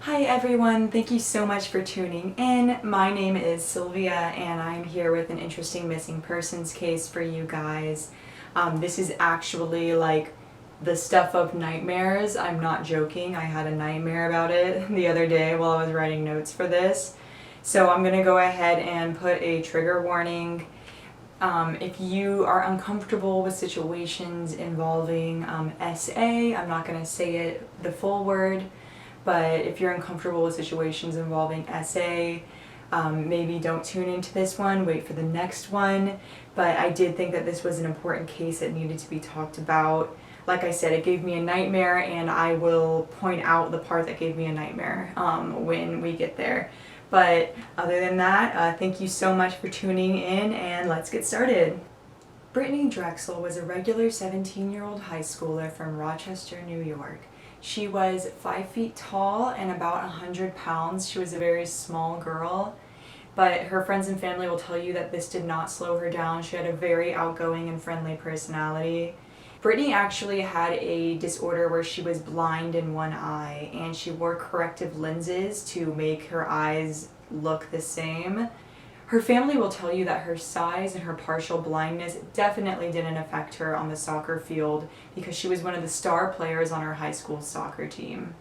Hi everyone, thank you so much for tuning in. My name is Sylvia and I'm here with an interesting missing persons case for you guys. This is actually like the stuff of nightmares. I'm not joking, I had a nightmare about it the other day while I was writing notes for this. So I'm going to go ahead and put a trigger warning. If you are uncomfortable with situations involving SA, I'm not going to say it the full word. But if you're uncomfortable with situations involving SA, maybe don't tune into this one, wait for the next one. But I did think that this was an important case that needed to be talked about. Like I said, it gave me a nightmare, and I will point out the part that gave me a nightmare when we get there. But other than that, thank you so much for tuning in, and let's get started. Brittanee Drexel was a regular 17-year-old high schooler from Rochester, New York. She was 5 feet tall and about 100 pounds. She was a very small girl, but her friends and family will tell you that this did not slow her down. She had a very outgoing and friendly personality. Brittanee actually had a disorder where she was blind in one eye, and she wore corrective lenses to make her eyes look the same. Her family will tell you that her size and her partial blindness definitely didn't affect her on the soccer field because she was one of the star players on her high school soccer team.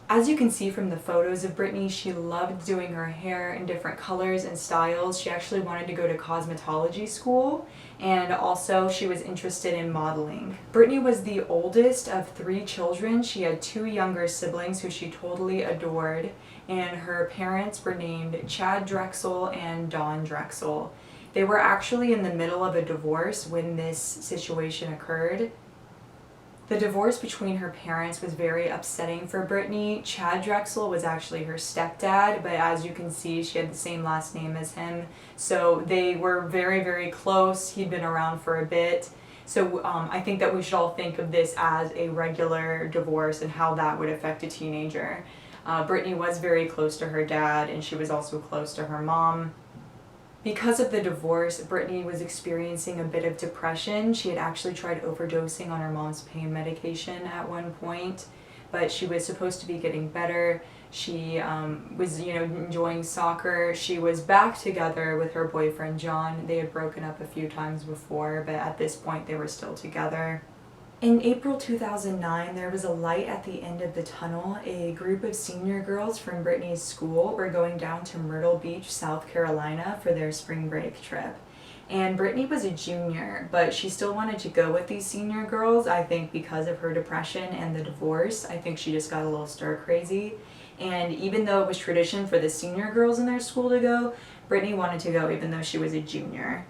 As you can see from the photos of Brittanee, she loved doing her hair in different colors and styles. She actually wanted to go to cosmetology school, and also she was interested in modeling. Brittanee was the oldest of 3 children. She had 2 younger siblings who she totally adored, and her parents were named Chad Drexel and Dawn Drexel. They were actually in the middle of a divorce when this situation occurred. The divorce between her parents was very upsetting for Brittanee. Chad Drexel was actually her stepdad, but as you can see, she had the same last name as him. So they were very, very close. He'd been around for a bit. So I think that we should all think of this as a regular divorce and how that would affect a teenager. Brittanee was very close to her dad, and she was also close to her mom. Because of the divorce, Brittanee was experiencing a bit of depression. She had actually tried overdosing on her mom's pain medication at one point, but she was supposed to be getting better. She was, enjoying soccer. She was back together with her boyfriend, John. They had broken up a few times before, but at this point they were still together. In April 2009, there was a light at the end of the tunnel. A group of senior girls from Brittanee's school were going down to Myrtle Beach, South Carolina for their spring break trip. And Brittanee was a junior, but she still wanted to go with these senior girls, I think because of her depression and the divorce. I think she just got a little stir crazy. And even though it was tradition for the senior girls in their school to go, Brittanee wanted to go even though she was a junior.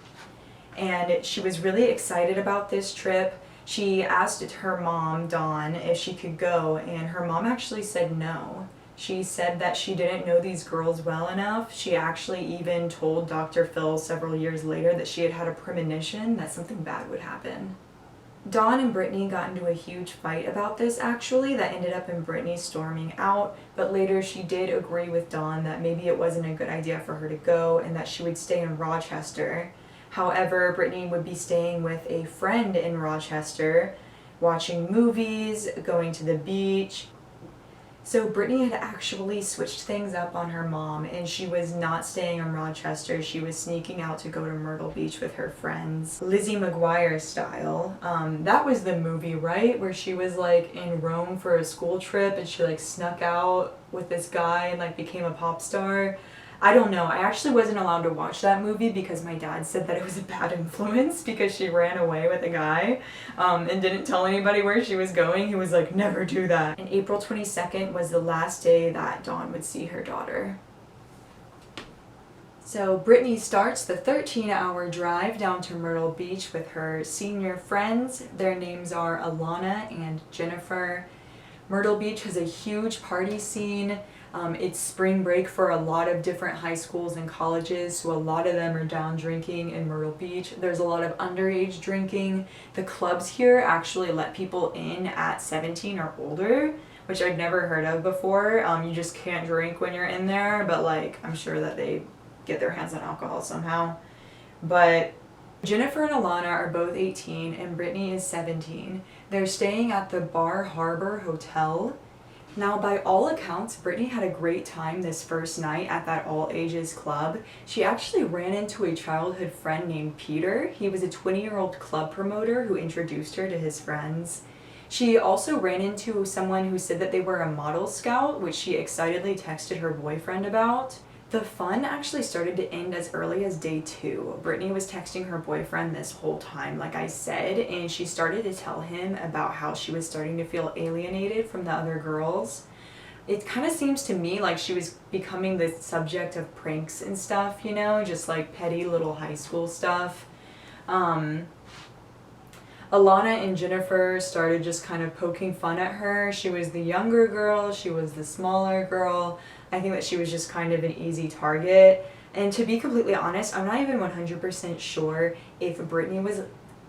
And she was really excited about this trip. She asked her mom, Dawn, if she could go, and her mom actually said no. She said that she didn't know these girls well enough. She actually even told Dr. Phil several years later that she had had a premonition that something bad would happen. Dawn and Brittanee got into a huge fight about this actually that ended up in Brittanee storming out, but later she did agree with Dawn that maybe it wasn't a good idea for her to go and that she would stay in Rochester. However, Brittanee would be staying with a friend in Rochester, watching movies, going to the beach. So Brittanee had actually switched things up on her mom, and she was not staying in Rochester. She was sneaking out to go to Myrtle Beach with her friends, Lizzie McGuire style. That was the movie, right? Where she was like in Rome for a school trip and she like snuck out with this guy and like became a pop star. I don't know. I actually wasn't allowed to watch that movie because my dad said that it was a bad influence because she ran away with a guy and didn't tell anybody where she was going. He was like, never do that. And April 22nd was the last day that Dawn would see her daughter. So Brittanee starts the 13-hour drive down to Myrtle Beach with her senior friends. Their names are Alana and Jennifer. Myrtle Beach has a huge party scene. It's spring break for a lot of different high schools and colleges, so a lot of them are down drinking in Myrtle Beach. There's a lot of underage drinking. The clubs here actually let people in at 17 or older, which I'd never heard of before. You just can't drink when you're in there, but like I'm sure that they get their hands on alcohol somehow. But Jennifer and Alana are both 18 and Brittanee is 17. They're staying at the Bar Harbor Hotel. Now, by all accounts, Brittanee had a great time this first night at that all-ages club. She actually ran into a childhood friend named Peter. He was a 20-year-old club promoter who introduced her to his friends. She also ran into someone who said that they were a model scout, which she excitedly texted her boyfriend about. The fun actually started to end as early as day 2. Brittanee was texting her boyfriend this whole time, like I said, and she started to tell him about how she was starting to feel alienated from the other girls. It kind of seems to me like she was becoming the subject of pranks and stuff, you know, just like petty little high school stuff. Alana and Jennifer started just kind of poking fun at her. She was the younger girl, she was the smaller girl. I think that she was just kind of an easy target. And to be completely honest, I'm not even 100% sure if Brittanee was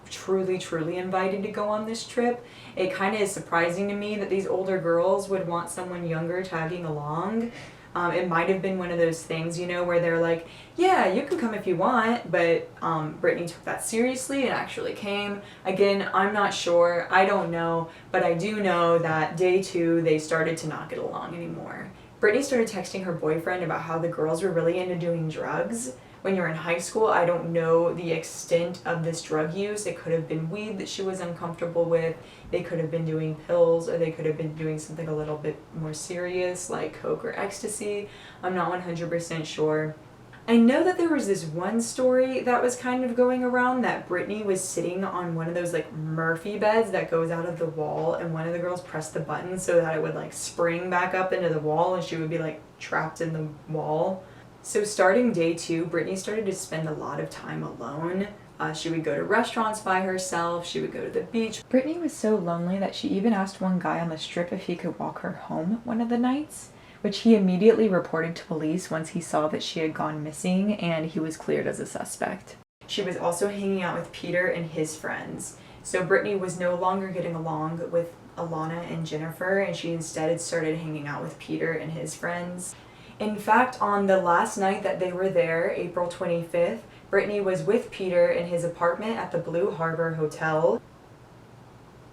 truly invited to go on this trip. It kind of is surprising to me that these older girls would want someone younger tagging along. It might have been one of those things, you know, where they're like, yeah, you can come if you want, but Brittanee took that seriously and actually came. Again, I'm not sure, I don't know, but I do know that day 2 they started to not get along anymore. Brittanee started texting her boyfriend about how the girls were really into doing drugs. When you're in high school, I don't know the extent of this drug use. It could have been weed that she was uncomfortable with. They could have been doing pills, or they could have been doing something a little bit more serious like coke or ecstasy. I'm not 100% sure. I know that there was this one story that was kind of going around that Brittanee was sitting on one of those like Murphy beds that goes out of the wall, and one of the girls pressed the button so that it would like spring back up into the wall and she would be like trapped in the wall. So starting day 2, Brittanee started to spend a lot of time alone. She would go to restaurants by herself, she would go to the beach. Brittanee was so lonely that she even asked one guy on the strip if he could walk her home one of the nights, which he immediately reported to police once he saw that she had gone missing, and he was cleared as a suspect. She was also hanging out with Peter and his friends. So Brittanee was no longer getting along with Alana and Jennifer, and she instead started hanging out with Peter and his friends. In fact, on the last night that they were there, April 25th, Brittanee was with Peter in his apartment at the Blue Harbor Hotel.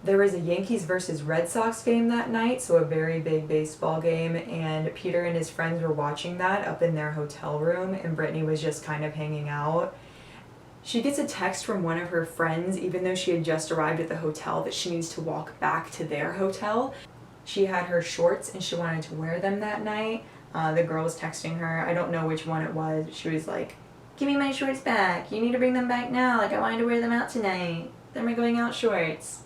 There was a Yankees versus Red Sox game that night, so a very big baseball game, and Peter and his friends were watching that up in their hotel room, and Brittanee was just kind of hanging out. She gets a text from one of her friends, even though she had just arrived at the hotel, that she needs to walk back to their hotel. She had her shorts and she wanted to wear them that night. The girl was texting her, I don't know which one it was. She was like, give me my shorts back, you need to bring them back now, like I wanted to wear them out tonight. They're my going out shorts.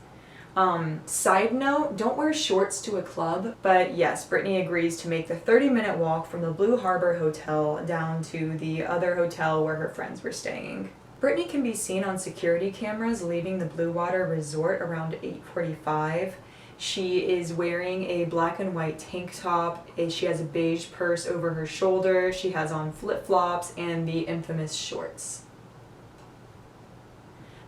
Side note, don't wear shorts to a club, but yes, Brittanee agrees to make the 30-minute walk from the Blue Harbor Hotel down to the other hotel where her friends were staying. Brittanee can be seen on security cameras leaving the Blue Water Resort around 8:45. She is wearing a black and white tank top, she has a beige purse over her shoulder, she has on flip-flops and the infamous shorts.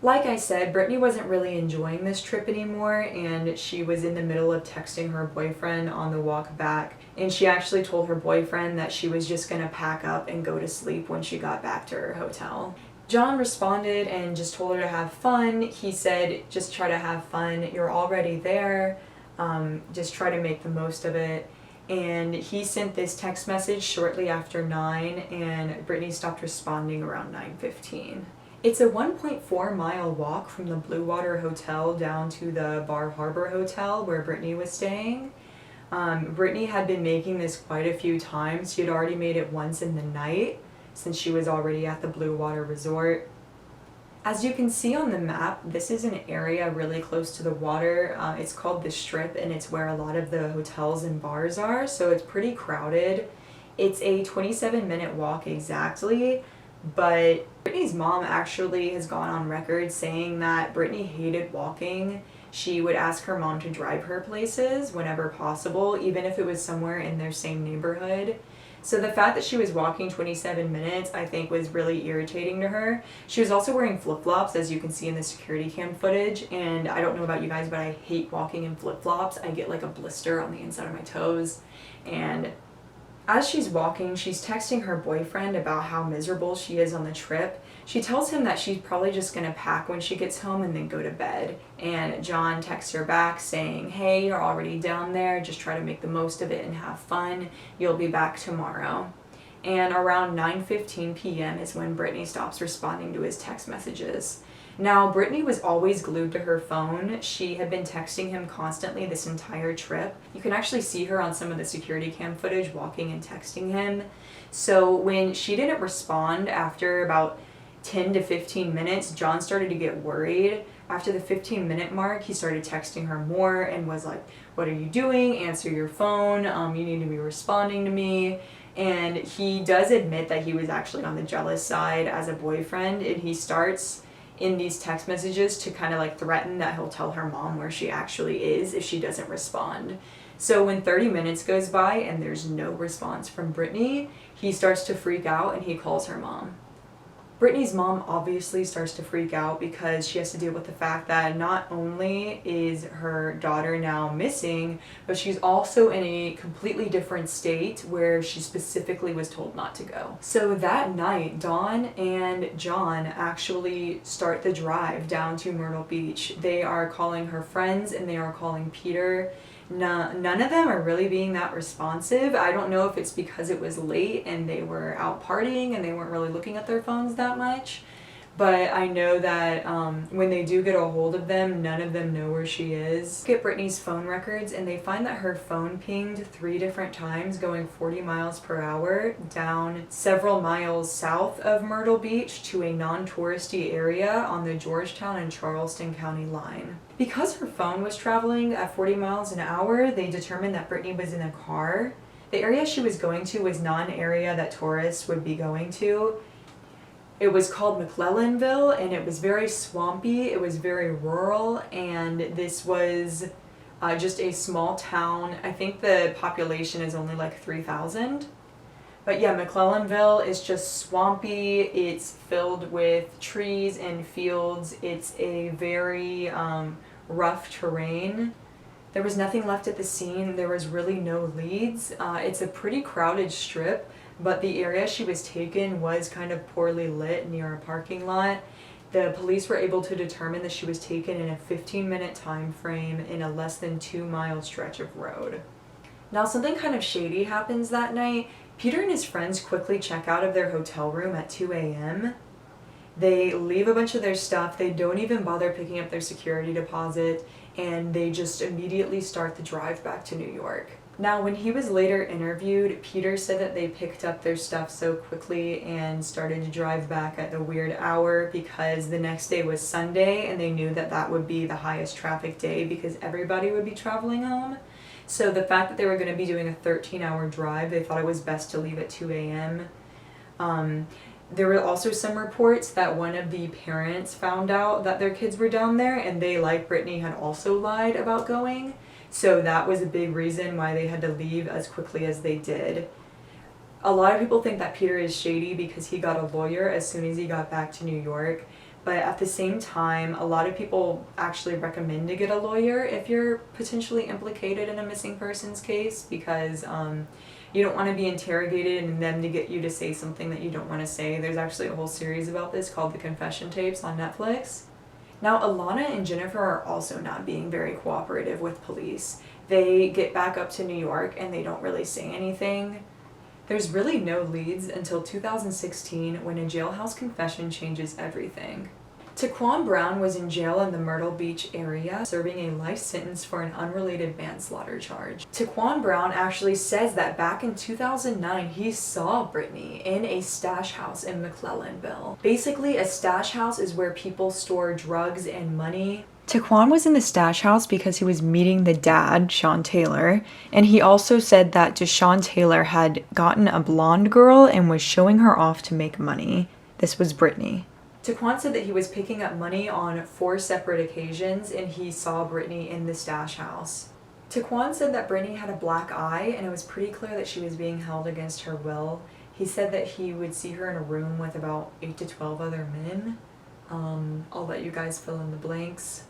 Like I said, Brittanee wasn't really enjoying this trip anymore, and she was in the middle of texting her boyfriend on the walk back, and she actually told her boyfriend that she was just gonna pack up and go to sleep when she got back to her hotel. John responded and just told her to have fun. He said, just try to have fun, you're already there, just try to make the most of it. And he sent this text message shortly after 9, and Brittanee stopped responding around 9:15. It's a 1.4-mile walk from the Blue Water Hotel down to the Bar Harbor Hotel where Brittanee was staying. Brittanee had been making this quite a few times. She had already made it once in the night since she was already at the Blue Water Resort. As you can see on the map, this is an area really close to the water. It's called the Strip, and it's where a lot of the hotels and bars are, so it's pretty crowded. It's a 27-minute walk exactly, but Brittanee's mom actually has gone on record saying that Brittanee hated walking. She would ask her mom to drive her places whenever possible, even if it was somewhere in their same neighborhood. So the fact that she was walking 27 minutes, I think, was really irritating to her. She was also wearing flip-flops, as you can see in the security cam footage, and I don't know about you guys, but I hate walking in flip-flops. I get like a blister on the inside of my toes, and As she's walking, she's texting her boyfriend about how miserable she is on the trip. She tells him that she's probably just gonna pack when she gets home and then go to bed. And John texts her back saying, hey, you're already down there, just try to make the most of it and have fun. You'll be back tomorrow. And around 9:15 p.m. is when Brittanee stops responding to his text messages. Now, Brittanee was always glued to her phone. She had been texting him constantly this entire trip. You can actually see her on some of the security cam footage walking and texting him. So when she didn't respond after about 10 to 15 minutes, John started to get worried. After the 15-minute mark, he started texting her more and was like, what are you doing? Answer your phone. You need to be responding to me. And he does admit that he was actually on the jealous side as a boyfriend, and he starts in these text messages to kind of like threaten that he'll tell her mom where she actually is if she doesn't respond. So when 30 minutes goes by and there's no response from Brittanee, he starts to freak out and he calls her mom. Brittanee's mom obviously starts to freak out because she has to deal with the fact that not only is her daughter now missing, but she's also in a completely different state where she specifically was told not to go. So that night, Dawn and John actually start the drive down to Myrtle Beach. They are calling her friends and they are calling Peter. None of them are really being that responsive. I don't know if it's because it was late and they were out partying and they weren't really looking at their phones that much. But I know that when they do get a hold of them, none of them know where she is. Get Brittanee's phone records and they find that her phone pinged 3 different times going 40 miles per hour down several miles south of Myrtle Beach to a non-touristy area on the Georgetown and Charleston County line. Because her phone was traveling at 40 miles an hour, they determined that Brittanee was in a car. The area she was going to was not an area that tourists would be going to. It was called McClellanville, and it was very swampy, it was very rural, and this was just a small town. I think the population is only like 3,000. But yeah, McClellanville is just swampy, it's filled with trees and fields, it's a very rough terrain. There was nothing left at the scene, there was really no leads. It's a pretty crowded strip. But the area she was taken was kind of poorly lit near a parking lot. The police were able to determine that she was taken in a 15-minute time frame in a less than 2-mile stretch of road. Now something kind of shady happens that night. Peter and his friends quickly check out of their hotel room at 2 a.m. They leave a bunch of their stuff, they don't even bother picking up their security deposit, and they just immediately start the drive back to New York. Now, when he was later interviewed, Peter said that they picked up their stuff so quickly and started to drive back at the weird hour because the next day was Sunday and they knew that that would be the highest traffic day because everybody would be traveling home. So the fact that they were going to be doing a 13-hour drive, they thought it was best to leave at 2 a.m. There were also some reports that one of the parents found out that their kids were down there and they, like Brittanee, had also lied about going. So that was a big reason why they had to leave as quickly as they did. A lot of people think that Peter is shady because he got a lawyer as soon as he got back to New York. But at the same time, a lot of people actually recommend to get a lawyer if you're potentially implicated in a missing persons case because you don't want to be interrogated and them to get you to say something that you don't want to say. There's actually a whole series about this called The Confession Tapes on Netflix. Now, Alana and Jennifer are also not being very cooperative with police. They get back up to New York and they don't really say anything. There's really no leads until 2016 when a jailhouse confession changes everything. Taquan Brown was in jail in the Myrtle Beach area, serving a life sentence for an unrelated manslaughter charge. Taquan Brown actually says that back in 2009, he saw Brittanee in a stash house in McClellanville. Basically, a stash house is where people store drugs and money. Taquan was in the stash house because he was meeting the dad, Sean Taylor, and he also said that Deshaun Taylor had gotten a blonde girl and was showing her off to make money. This was Brittanee. Taquan said that he was picking up money on 4 separate occasions and he saw Brittanee in the stash house. Taquan said that Brittanee had a black eye and it was pretty clear that she was being held against her will. He said that he would see her in a room with about 8 to 12 other men. I'll let you guys fill in the blanks.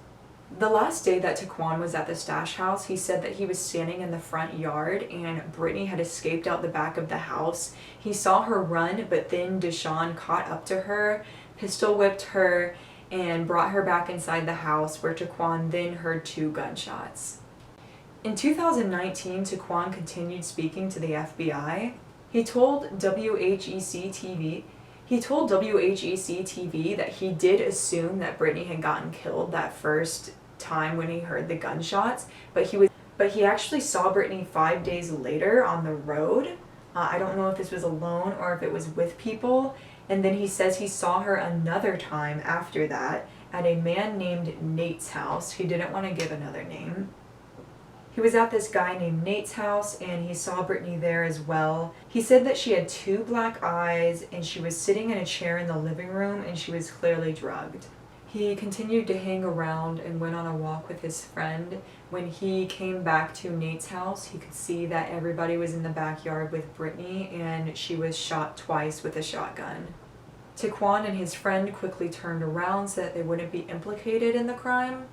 The last day that Taquan was at the stash house, he said that he was standing in the front yard and Brittanee had escaped out the back of the house. He saw her run, but then Deshaun caught up to her, pistol whipped her, and brought her back inside the house, where Taquan then heard 2 gunshots. In 2019, Taquan continued speaking to the FBI. He told WHEC TV that he did assume that Brittanee had gotten killed that first time when he heard the gunshots, but he actually saw Brittanee 5 days later on the road. I don't know if this was alone or if it was with people. And then he says he saw her another time after that at a man named Nate's house. He didn't want to give another name. He was at this guy named Nate's house and he saw Brittanee there as well. He said that she had 2 black eyes and she was sitting in a chair in the living room and she was clearly drugged. He continued to hang around and went on a walk with his friend. When he came back to Nate's house, he could see that everybody was in the backyard with Brittanee and she was shot twice with a shotgun. Taquan and his friend quickly turned around so that they wouldn't be implicated in the crime.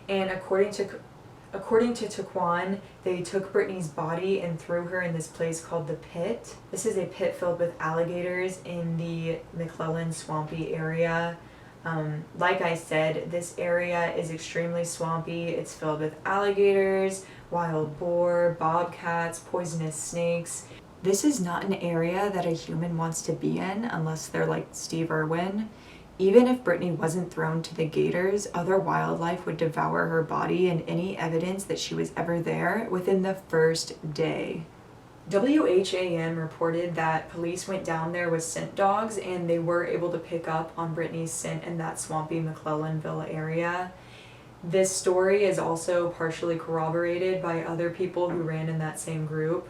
And according to Taquan, they took Brittanee's body and threw her in this place called the Pit. This is a pit filled with alligators in the McClellan swampy area. Like I said, this area is extremely swampy. It's filled with alligators, wild boar, bobcats, poisonous snakes. This is not an area that a human wants to be in unless they're like Steve Irwin. Even if Brittanee wasn't thrown to the gators, other wildlife would devour her body and any evidence that she was ever there within the first day. WHAM reported that police went down there with scent dogs and they were able to pick up on Brittanee's scent in that swampy McClellanville area. This story is also partially corroborated by other people who ran in that same group.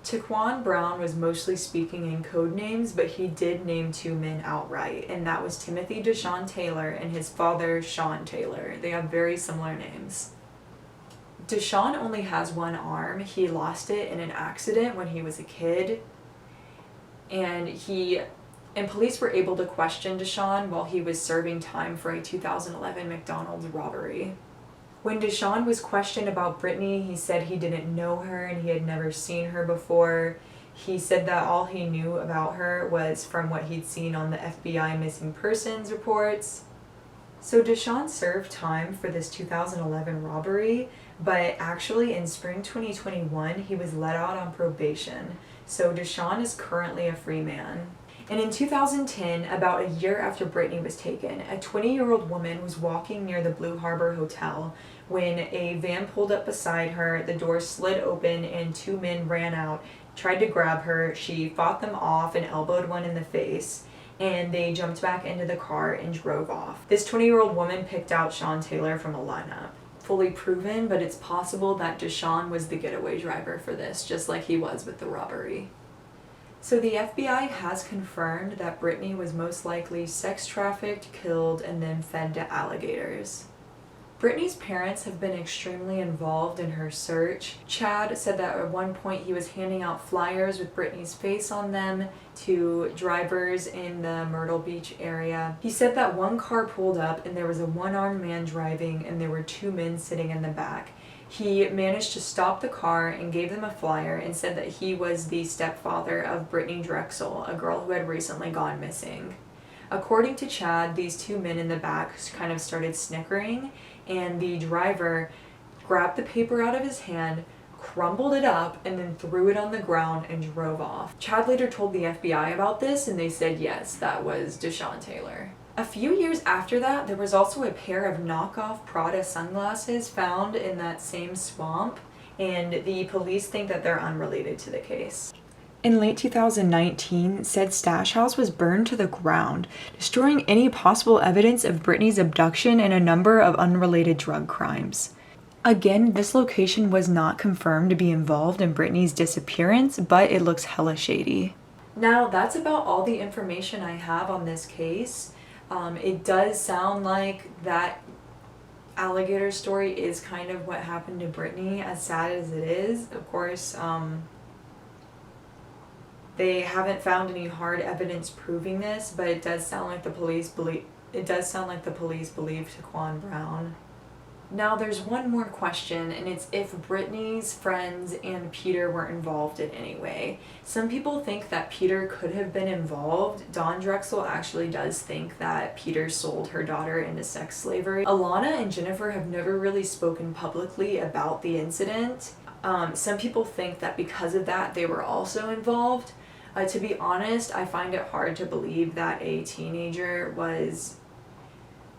Taquan Brown was mostly speaking in code names, but he did name 2 men outright, and that was Timothy Deshaun Taylor and his father, Sean Taylor. They have very similar names. Deshaun only has 1 arm. He lost it in an accident when he was a kid, and police were able to question Deshaun while he was serving time for a 2011 McDonald's robbery. When Deshaun was questioned about Brittanee, he said he didn't know her and he had never seen her before. He said that all he knew about her was from what he'd seen on the FBI missing persons reports. So Deshaun served time for this 2011 robbery, but actually in spring 2021, he was let out on probation. So Deshaun is currently a free man. And in 2010, about a year after Brittanee was taken, a 20-year-old woman was walking near the Blue Harbor Hotel when a van pulled up beside her, the door slid open, and 2 men ran out, tried to grab her. She fought them off and elbowed one in the face, and they jumped back into the car and drove off. This 20-year-old woman picked out Sean Taylor from a lineup. Fully proven, but it's possible that Deshaun was the getaway driver for this, just like he was with the robbery. So the FBI has confirmed that Brittanee was most likely sex trafficked, killed, and then fed to alligators. Brittanee's parents have been extremely involved in her search. Chad said that at one point he was handing out flyers with Brittanee's face on them to drivers in the Myrtle Beach area. He said that one car pulled up and there was a 1-armed man driving and there were 2 men sitting in the back. He managed to stop the car and gave them a flyer and said that he was the stepfather of Brittanee Drexel, a girl who had recently gone missing. According to Chad, these 2 men in the back kind of started snickering, and the driver grabbed the paper out of his hand, crumbled it up, and then threw it on the ground and drove off. Chad later told the FBI about this, and they said yes, that was Deshaun Taylor. A few years after that, there was also a pair of knockoff Prada sunglasses found in that same swamp, and the police think that they're unrelated to the case. In late 2019, said stash house was burned to the ground, destroying any possible evidence of Brittanee's abduction and a number of unrelated drug crimes. Again, this location was not confirmed to be involved in Brittanee's disappearance, but it looks hella shady. Now, that's about all the information I have on this case. It does sound like that alligator story is kind of what happened to Brittanee, as sad as it is. Of course, they haven't found any hard evidence proving this, but it does sound like the police it does sound like the police believe Taquan Brown. Now there's one more question, and it's if Brittanee's friends and Peter were involved in any way. Some people think that Peter could have been involved. Dawn Drexel actually does think that Peter sold her daughter into sex slavery. Alana and Jennifer have never really spoken publicly about the incident. Some people think that because of that they were also involved. To be honest, I find it hard to believe that a teenager was...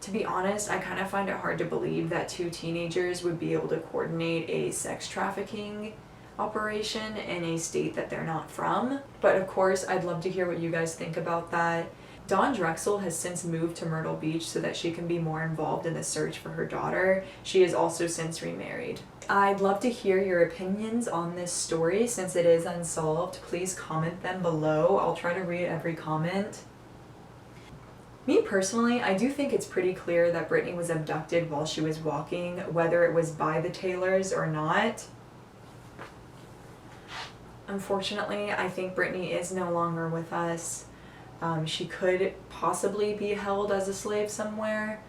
To be honest, I kind of find it hard to believe that two teenagers would be able to coordinate a sex trafficking operation in a state that they're not from. But of course, I'd love to hear what you guys think about that. Dawn Drexel has since moved to Myrtle Beach so that she can be more involved in the search for her daughter. She has also since remarried. I'd love to hear your opinions on this story since it is unsolved. Please comment them below. I'll try to read every comment. Me personally, I do think it's pretty clear that Brittanee was abducted while she was walking, whether it was by the Taylors or not. Unfortunately, I think Brittanee is no longer with us. She could possibly be held as a slave somewhere.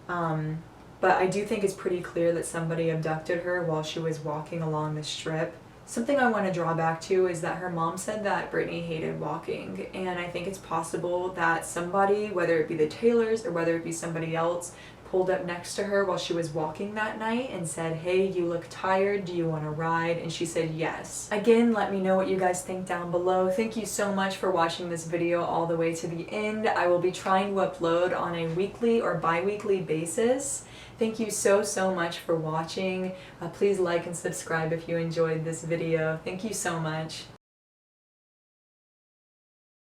But I do think it's pretty clear that somebody abducted her while she was walking along the strip. Something I want to draw back to is that her mom said that Brittanee hated walking, and I think it's possible that somebody, whether it be the Taylors or whether it be somebody else, pulled up next to her while she was walking that night and said, "Hey, you look tired, do you want to ride?" And she said yes. Again, let me know what you guys think down below. Thank you so much for watching this video all the way to the end. I will be trying to upload on a weekly or bi-weekly basis. Thank you so much for watching. Please like and subscribe if you enjoyed this video. Thank you so much.